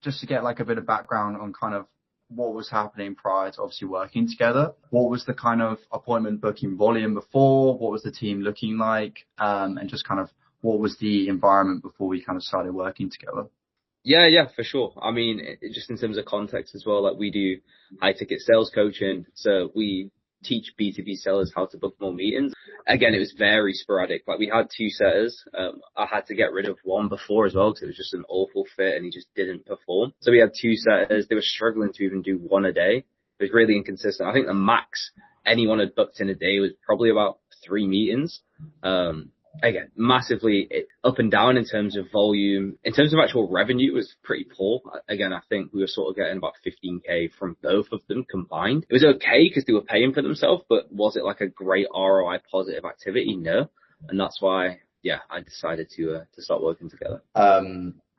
just to get like a bit of background on kind of what was happening prior to obviously working together. What was the kind of appointment booking volume before? What was the team looking like? And just kind of what was the environment before we kind of started working together? Yeah, for sure. I mean, just in terms of context as well, like we do high ticket sales coaching. So we teach B2B sellers how to book more meetings. Again, it was very sporadic. Like we had two setters. I had to get rid of one before as well because it was just an awful fit and he just didn't perform. So we had two setters. They were struggling to even do one a day. It was really inconsistent. I think the max anyone had booked in a day was probably about 3 meetings. Again, massively up and down in terms of volume. In terms of actual revenue, it was pretty poor. Again, I think we were sort of getting about 15K from both of them combined. It was okay because they were paying for themselves, but was it like a great ROI positive activity? No. And that's why, I decided to start working together.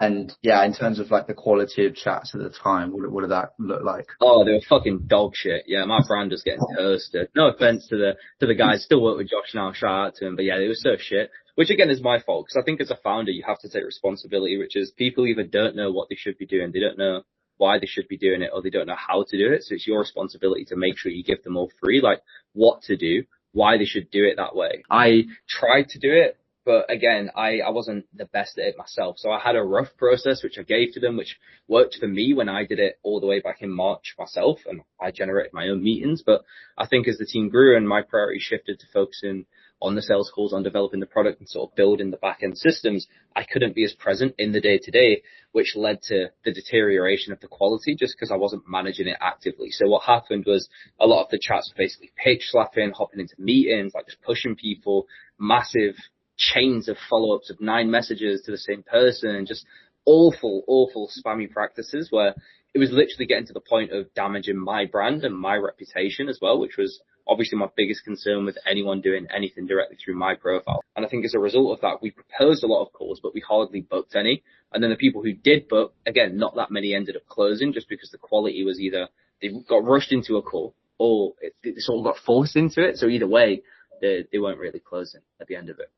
And yeah, in terms of like the quality of chats at the time, what did that look like? Oh, they were fucking dog shit. Yeah, my brand was getting toasted. No offense to the guys, still work with Josh now, shout out to him, but yeah, they were so shit. Which again is my fault, because I think as a founder you have to take responsibility, which is people either don't know what they should be doing, they don't know why they should be doing it, or they don't know how to do it. So it's your responsibility to make sure you give them all free, like what to do, why they should do it that way. I tried to do it, but again, I wasn't the best at it myself. So I had a rough process, which I gave to them, which worked for me when I did it all the way back in March myself, and I generated my own meetings. But I think as the team grew and my priority shifted to focusing on the sales calls, on developing the product and sort of building the back-end systems, I couldn't be as present in the day-to-day, which led to the deterioration of the quality just because I wasn't managing it actively. So what happened was a lot of the chats were basically pitch slapping, hopping into meetings, like just pushing people, massive chains of follow-ups of 9 messages to the same person, and just awful spammy practices where it was literally getting to the point of damaging my brand and my reputation as well, which was obviously my biggest concern with anyone doing anything directly through my profile. And I think as a result of that, we proposed a lot of calls, but we hardly booked any. And then the people who did book, again, not that many ended up closing just because the quality was either they got rushed into a call or they sort of got forced into it. So either way, they weren't really closing at the end of it.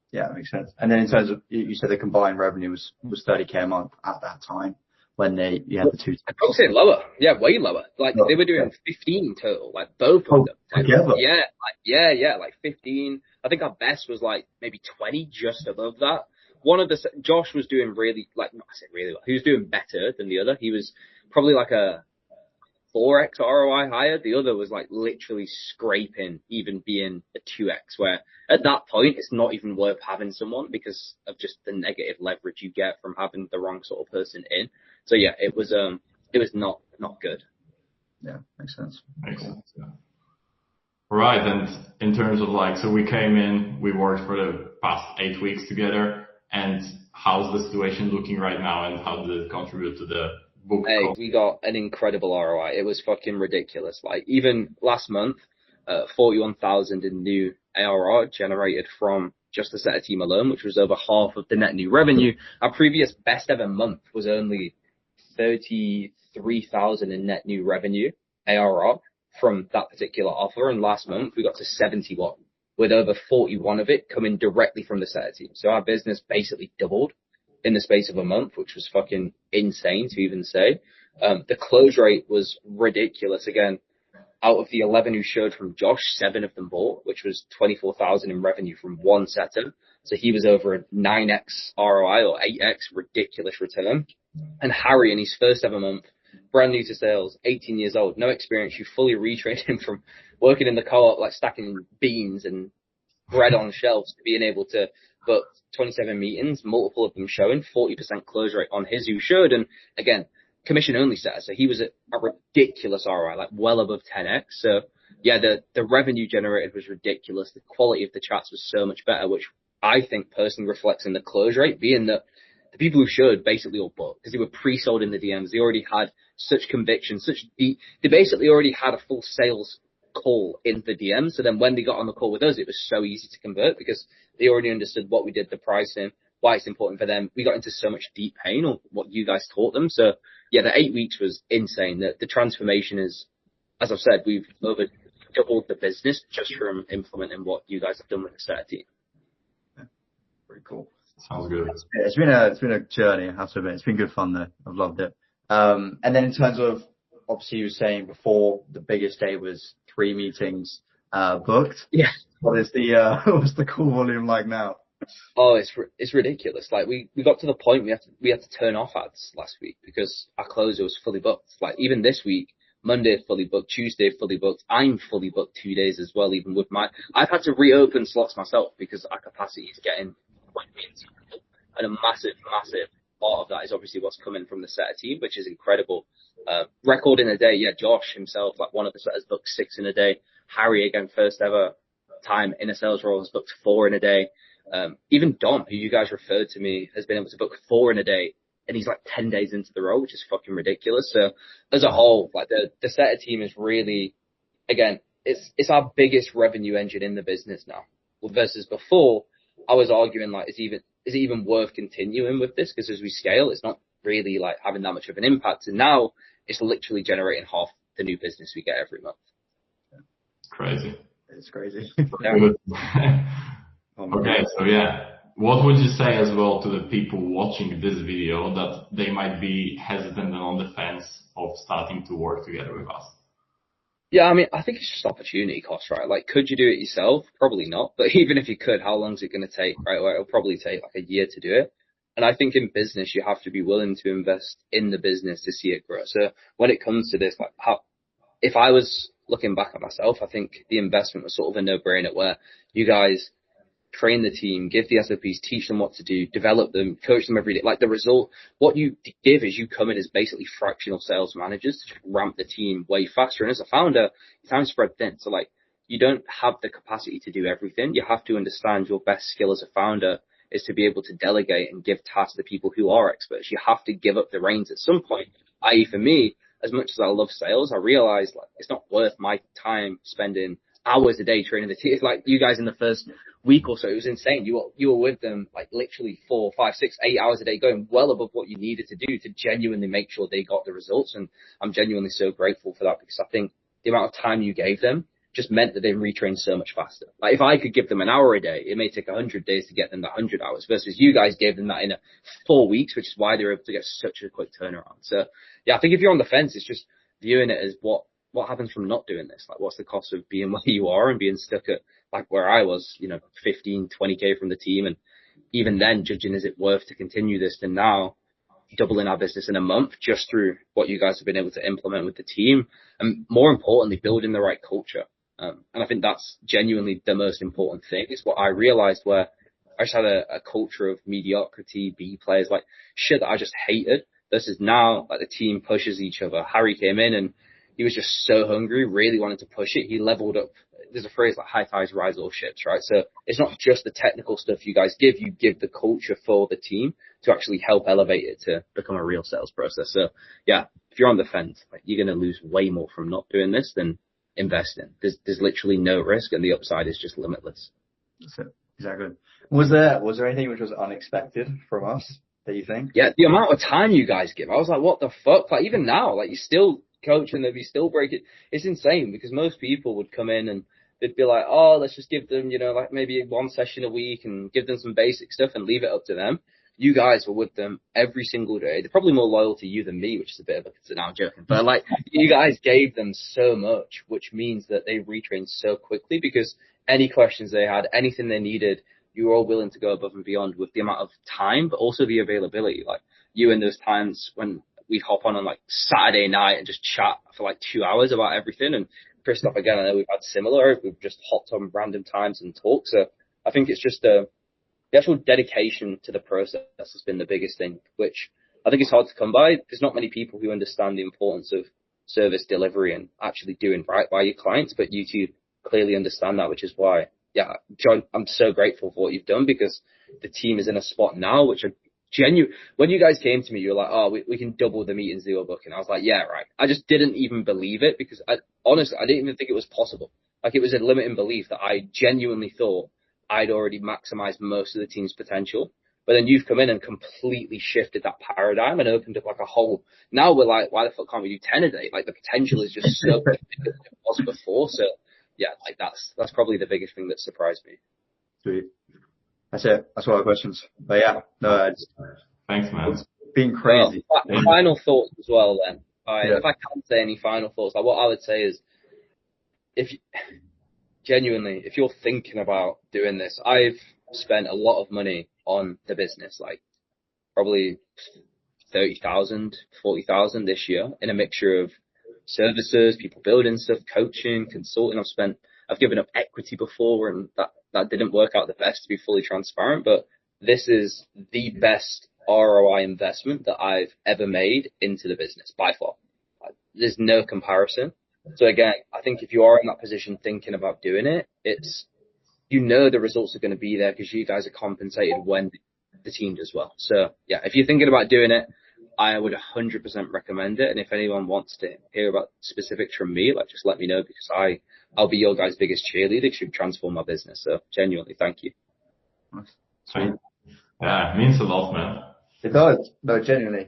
Yeah, that makes sense. And then in terms of, you said the combined revenue was 30K a month at that time when you had the two. I'd probably say lower. Yeah, way lower. Like they were doing 15 total, like both of them. Together. Yeah, like 15. I think our best was like maybe 20, just above that. Josh was doing really, like, not I say really well. He was doing better than the other. He was probably like a 4x ROI higher. The other was like literally scraping, even being a 2x, where at that point it's not even worth having someone because of just the negative leverage you get from having the wrong sort of person in. So yeah, it was not good. Yeah, makes sense. Makes sense. Yeah. Right, and in terms of like, so we came in, we worked for the past 8 weeks together, and how's the situation looking right now, and how did it contribute to the book? Hey, we got an incredible ROI. It was fucking ridiculous. Like even last month, 41,000 in new ARR generated from just the setter team alone, which was over half of the net new revenue. Our previous best ever month was only 33,000 in net new revenue ARR from that particular offer. And last month we got to 71, with over 41 of it coming directly from the setter team. So our business basically doubled in the space of a month, which was fucking insane to even say. The close rate was ridiculous. Again, out of the 11 who showed from Josh, 7 of them bought, which was 24,000 in revenue from one setter. So he was over a 9x ROI or 8x, ridiculous return. And Harry, in his first ever month, brand new to sales, 18 years old, no experience. You fully retrained him from working in the co-op, like stacking beans and bread on shelves, to being able to book 27 meetings, multiple of them showing, 40% close rate on his who showed. And again, commission only setter. So he was at a ridiculous ROI, like well above 10x. So yeah, the revenue generated was ridiculous. The quality of the chats was so much better, which I think personally reflects in the close rate, being that the people who showed basically all bought because they were pre-sold in the DMs. They already had such conviction, they basically already had a full sales call in the DM. So then when they got on the call with us, it was so easy to convert because they already understood what we did, the pricing, why it's important for them. We got into so much deep pain on what you guys taught them. So yeah, the 8 weeks was insane. The transformation is, as I've said, we've over doubled the business just from implementing what you guys have done with the setter team. Yeah, pretty cool. Sounds good. It's been a journey, I have to admit. It's been good fun though. I've loved it. And then in terms of, obviously you were saying before the biggest day was 3 meetings, booked. Yeah. What's the call volume like now? Oh, it's ridiculous. Like we got to the point we had to turn off ads last week because our closer was fully booked. Like even this week, Monday fully booked, Tuesday fully booked. I'm fully booked 2 days as well. Even with I've had to reopen slots myself because our capacity is getting quite insecure. And a massive part of that is obviously what's coming from the setter team, which is incredible. Record in a day, yeah. Josh himself, like one of the setters, booked 6 in a day. Harry, again, first ever time in a sales role, has booked 4 in a day. Even Dom, who you guys referred to me, has been able to book 4 in a day, and he's like 10 days into the role, which is fucking ridiculous. So as a whole, like the setter team is really, again, it's our biggest revenue engine in the business now. Well, versus before, I was arguing like, is it even worth continuing with this? Because as we scale, it's not really like having that much of an impact. And now it's literally generating half the new business we get every month. Crazy. It's crazy. Yeah. Okay, so yeah, what would you say as well to the people watching this video that they might be hesitant and on the fence of starting to work together with us? Yeah, I mean, I think it's just opportunity cost, right? Like, could you do it yourself? Probably not. But even if you could, how long is it going to take, right? Well, it'll probably take like a year to do it. And I think in business, you have to be willing to invest in the business to see it grow. So when it comes to this, like if I was looking back at myself, I think the investment was sort of a no-brainer where you guys train the team, give the SOPs, teach them what to do, develop them, coach them every day. Like the result, what you give is you come in as basically fractional sales managers to ramp the team way faster. And as a founder, your time's spread thin. So like you don't have the capacity to do everything. You have to understand your best skill as a founder is to be able to delegate and give tasks to people who are experts. You have to give up the reins at some point. I.e. for me, as much as I love sales, I realized like it's not worth my time spending hours a day training the team. It's like you guys in the first week or so, it was insane. You were with them like literally 4, 5, 6, 8 hours a day, going well above what you needed to do to genuinely make sure they got the results. And I'm genuinely so grateful for that because I think the amount of time you gave them just meant that they retrained so much faster. Like if I could give them an hour a day, it may take 100 days to get them that 100 hours versus you guys gave them that in 4 weeks, which is why they were able to get such a quick turnaround. So yeah, I think if you're on the fence, it's just viewing it as what happens from not doing this? Like, what's the cost of being where you are and being stuck at like where I was, 15, 20K from the team. And even then judging, is it worth to continue this than now doubling our business in a month just through what you guys have been able to implement with the team and more importantly, building the right culture. And I think that's genuinely the most important thing. It's what I realized where I just had a culture of mediocrity, B players, like shit that I just hated. This is now like the team pushes each other. Harry came in and he was just so hungry, really wanted to push it. He leveled up. There's a phrase like high tides rise all ships, right? So it's not just the technical stuff you guys give. You give the culture for the team to actually help elevate it to become a real sales process. So yeah, if you're on the fence, like you're going to lose way more from not doing this than investing. There's literally no risk and the upside is just limitless. That's it. Exactly. Was there anything which was unexpected from us that you think? Yeah, the amount of time you guys give. I was like, what the fuck? Like even now, like you still coach and they'd be still breaking. It's insane because most people would come in and they'd be like, oh, let's just give them, like maybe 1 session a week and give them some basic stuff and leave it up to them. You guys were with them every single day. They're probably more loyal to you than me, which is a bit of a, now I'm joking, but like you guys gave them so much, which means that they retrained so quickly because any questions they had, anything they needed, you were all willing to go above and beyond with the amount of time, but also the availability. Like you in those times when we'd hop on like Saturday night and just chat for like 2 hours about everything. And Christoph, again, I know we've had similar. We've just hopped on random times and talked. So I think it's just the actual dedication to the process has been the biggest thing, which I think is hard to come by. There's not many people who understand the importance of service delivery and actually doing right by your clients, but you two clearly understand that, which is why, yeah, John, I'm so grateful for what you've done because the team is in a spot now, which are genuine. When you guys came to me, you were like, oh, we can double the meetings they were booking. I was like, yeah, right. I just didn't even believe it because honestly, I didn't even think it was possible. Like it was a limiting belief that I genuinely thought I'd already maximized most of the team's potential. But then you've come in and completely shifted that paradigm and opened up like a whole. Now we're like, why the fuck can't we do 10 a day? Like the potential is just so big as it was before. So yeah, like that's probably the biggest thing that surprised me. Sweet. That's it. That's all the questions. But yeah, no, Thanks, man. been crazy. Well, final thoughts as well then. Yeah. If I can say any final thoughts, like what I would say is, genuinely, if you're thinking about doing this, I've spent a lot of money on the business, like probably 30,000, 40,000 this year in a mixture of services, people building stuff, coaching, consulting. I've given up equity before, and that didn't work out the best, to be fully transparent, but this is the best ROI investment that I've ever made into the business by far. There's no comparison. So again, I think if you are in that position thinking about doing it, the results are going to be there because you guys are compensated when the team does well. So yeah, if you're thinking about doing it, I would 100% recommend it. And if anyone wants to hear about specifics from me, like just let me know, because I'll be your guys' biggest cheerleader to transform my business. So genuinely, thank you. Sweet. Yeah, it means a lot, man. It does. No, genuinely.